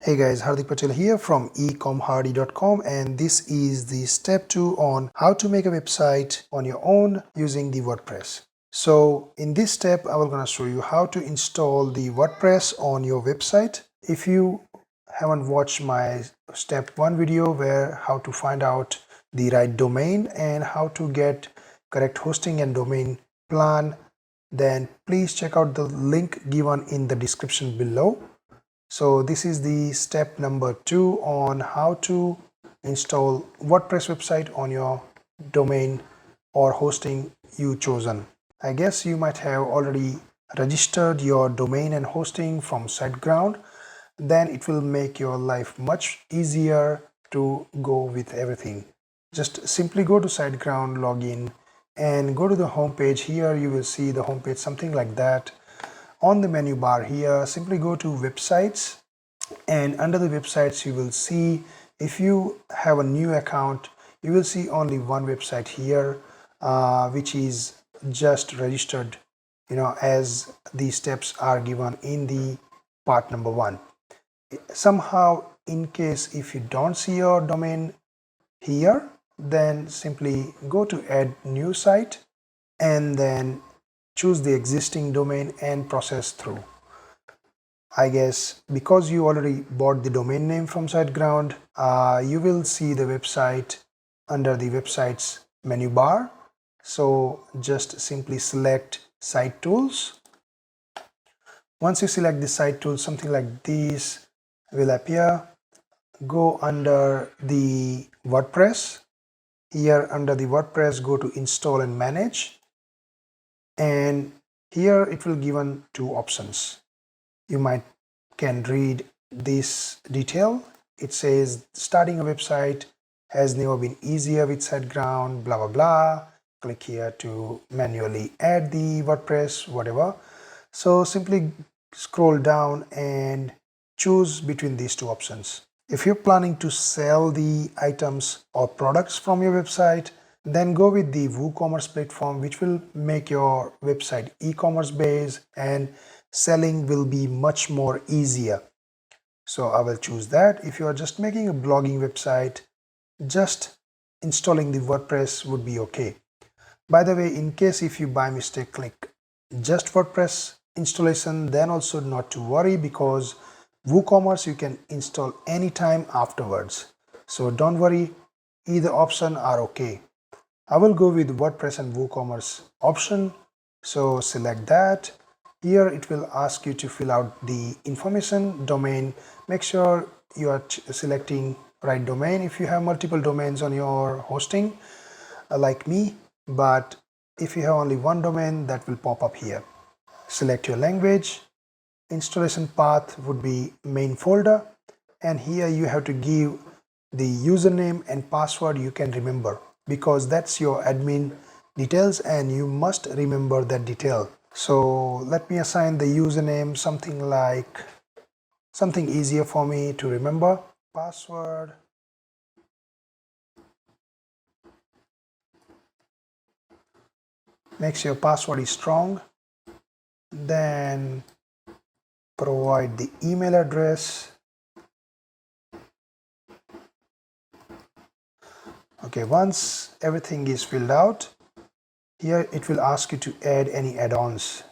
Hey guys, Hardik Patel here from eComHardy.com, and this is the step 2 on how to make a website on your own using the WordPress. So in this step, I will gonna show you how to install the WordPress on your website. If you haven't watched my step 1 video where how to find out the right domain and how to get correct hosting and domain plan, then please check out the link given in the description below. So this is the step number 2 on how to install WordPress website on your domain or hosting you chosen. I guess you might have already registered your domain and hosting from Siteground. Then it will make your life much easier to go with everything. Just simply go to Siteground, login, and go to the home page. Here you will see the home page something like that. On the menu bar here, simply go to websites, and under the websites you will see, if you have a new account, you will see only one website here, which is just registered, as the steps are given in the part number 1. Somehow, in case if you don't see your domain here, then simply go to add new site and then choose the existing domain and process through. I guess because you already bought the domain name from SiteGround, you will see the website under the websites menu bar. So just simply select site tools. Once you select the site tools, something like this will appear. Go under the WordPress. Here under the WordPress, go to install and manage. And here it will given 2 options. You might can read this detail. It says starting a website has never been easier with SiteGround, blah blah blah. Click here to manually add the WordPress, whatever. So simply scroll down and choose between these 2 options. If you're planning to sell the items or products from your website, then go with the WooCommerce platform, which will make your website e-commerce based and selling will be much more easier. So I will choose that. If you are just making a blogging website, just installing the WordPress would be okay. By the way, in case if you by mistake click just WordPress installation, then also not to worry, because WooCommerce you can install anytime afterwards. So don't worry, either option are okay. I will go with WordPress and WooCommerce option. So select that. Here it will ask you to fill out the information, domain. Make sure you are selecting right domain if you have multiple domains on your hosting, like me. But if you have only one domain, that will pop up here. Select your language. Installation path would be main folder, and here you have to give the username and password you can remember, because that's your admin details and you must remember that detail. So let me assign the username something easier for me to remember. Password. Make sure your password is strong. Then provide the email address. Okay, once everything is filled out, here it will ask you to add any add-ons.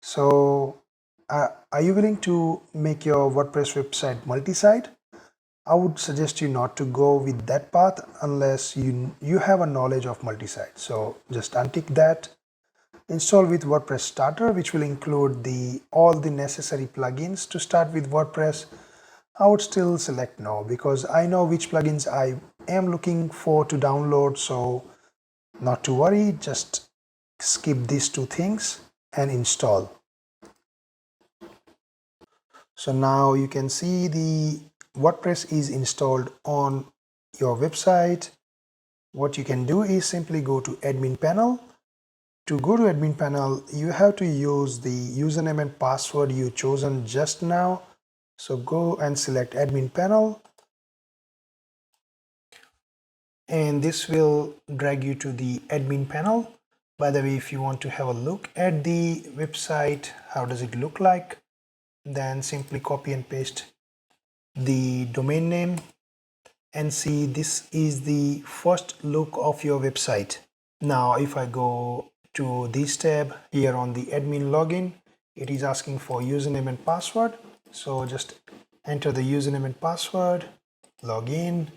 So are you willing to make your WordPress website multi-site? I would suggest you not to go with that path unless you have a knowledge of multi-site. So just untick that. Install with WordPress Starter, which will include all the necessary plugins to start with WordPress. I would still select no, because I know which plugins I am looking for to download. So not to worry, just skip these 2 things and install. So now you can see the WordPress is installed on your website. What you can do is simply go to admin panel. To go to admin panel, you have to use the username and password you chosen just now. So go and select admin panel, and this will drag you to the admin panel. By the way, if you want to have a look at the website, how does it look like, then simply copy and paste the domain name, and see this is the first look of your website. Now if I go to this tab here on the admin login, it is asking for username and password. So just enter the username and password, log in,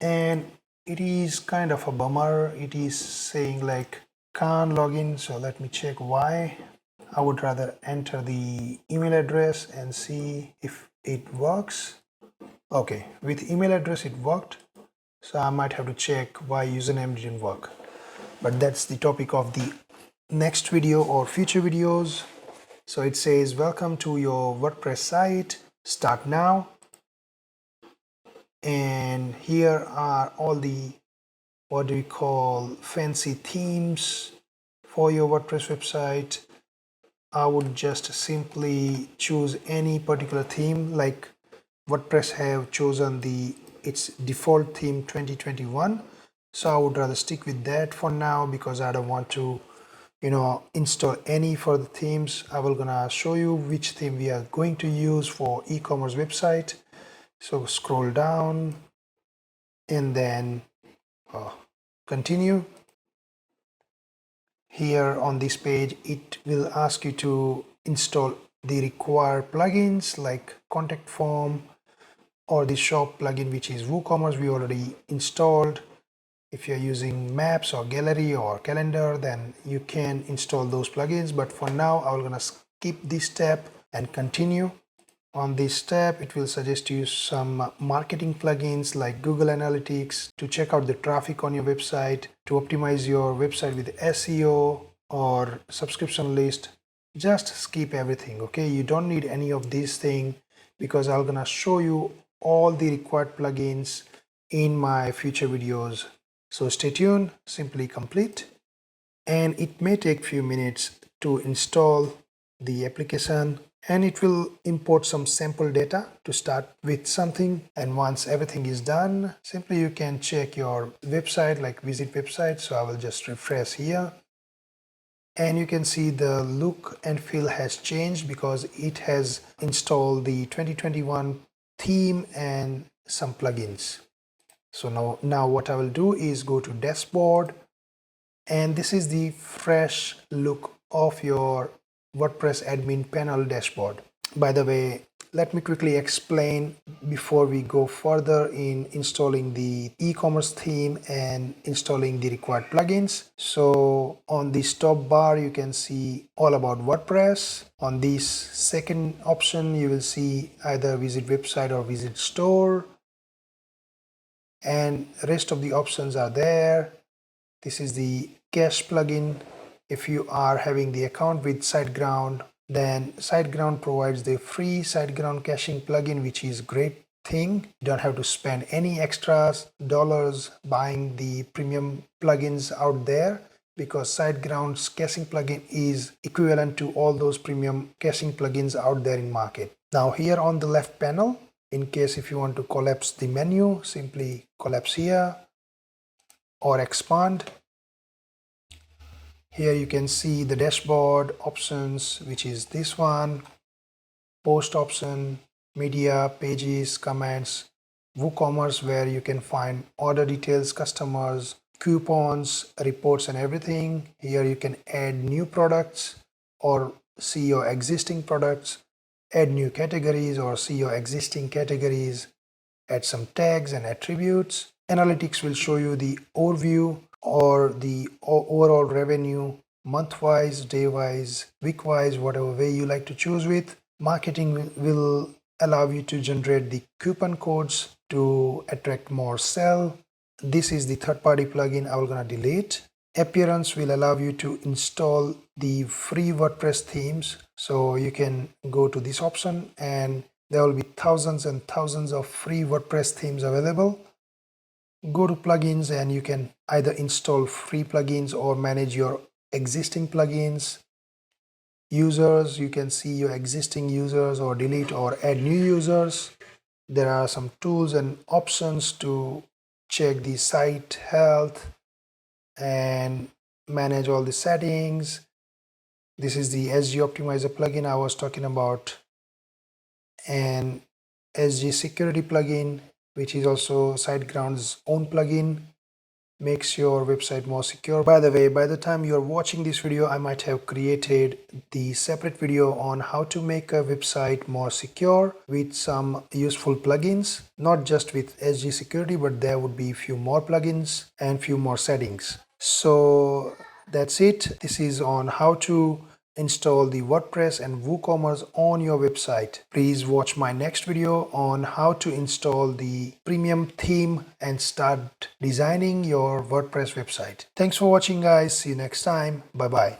and it is kind of a bummer. It is saying like can't log in, so let me check why. I would rather enter the email address and see if it works. Okay, with email address it worked, so I might have to check why username didn't work. But that's the topic of the next video or future videos. So it says welcome to your WordPress site, start now. And here are all the, what do we call, fancy themes for your WordPress website. I would just simply choose any particular theme, like WordPress have chosen its default theme 2021. So I would rather stick with that for now because I don't want to install any further themes. I will gonna show you which theme we are going to use for e-commerce website. So scroll down and then continue. Here on this page it will ask you to install the required plugins like contact form or the shop plugin, which is WooCommerce we already installed. If you're using maps or gallery or calendar, then you can install those plugins, but for now I'm gonna skip this step and continue. On this step it will suggest you some marketing plugins like Google Analytics to check out the traffic on your website, to optimize your website with SEO or subscription list. Just skip everything, okay? You don't need any of these things because I'm gonna show you all the required plugins in my future videos. So stay tuned, simply complete, and it may take few minutes to install the application, and it will import some sample data to start with something. And once everything is done, simply you can check your website, like visit website. So I will just refresh here, and you can see the look and feel has changed because it has installed the 2021 theme and some plugins. So now what I will do is go to dashboard, and this is the fresh look of your WordPress admin panel dashboard. By the way, let me quickly explain before we go further in installing the e-commerce theme and installing the required plugins. So on this top bar you can see all about WordPress. On this second option you will see either visit website or visit store, and rest of the options are there. This is the cache plugin. If you are having the account with Siteground, then Siteground provides the free Siteground caching plugin, which is great thing. You don't have to spend any extras dollars buying the premium plugins out there, because Siteground's caching plugin is equivalent to all those premium caching plugins out there in market. Now here on the left panel, in case if you want to collapse the menu, simply collapse here or expand. Here you can see the dashboard options, which is this one, post option, media, pages, comments, WooCommerce, where you can find order details, customers, coupons, reports, and everything. Here you can add new products or see your existing products, add new categories or see your existing categories, add some tags and attributes. Analytics will show you the overview or the overall revenue, month-wise, day-wise, week-wise, whatever way you like to choose with. Marketing will allow you to generate the coupon codes to attract more sale. This is the third-party plugin I will gonna delete. Appearance will allow you to install the free WordPress themes. So you can go to this option and there will be thousands and thousands of free WordPress themes available. Go to plugins and you can either install free plugins or manage your existing plugins. Users, you can see your existing users or delete or add new users. There are some tools and options to check the site health and manage all the settings. This is the SEO Optimizer plugin I was talking about and SG Security plugin, which is also Siteground's own plugin, makes your website more secure. By the way, by the time you're watching this video, I might have created the separate video on how to make a website more secure with some useful plugins, not just with SG Security, but there would be a few more plugins and few more settings. So that's it. This is on how to install the WordPress and WooCommerce on your website. Please watch my next video on how to install the premium theme and start designing your WordPress website. Thanks for watching, guys. See you next time. Bye bye.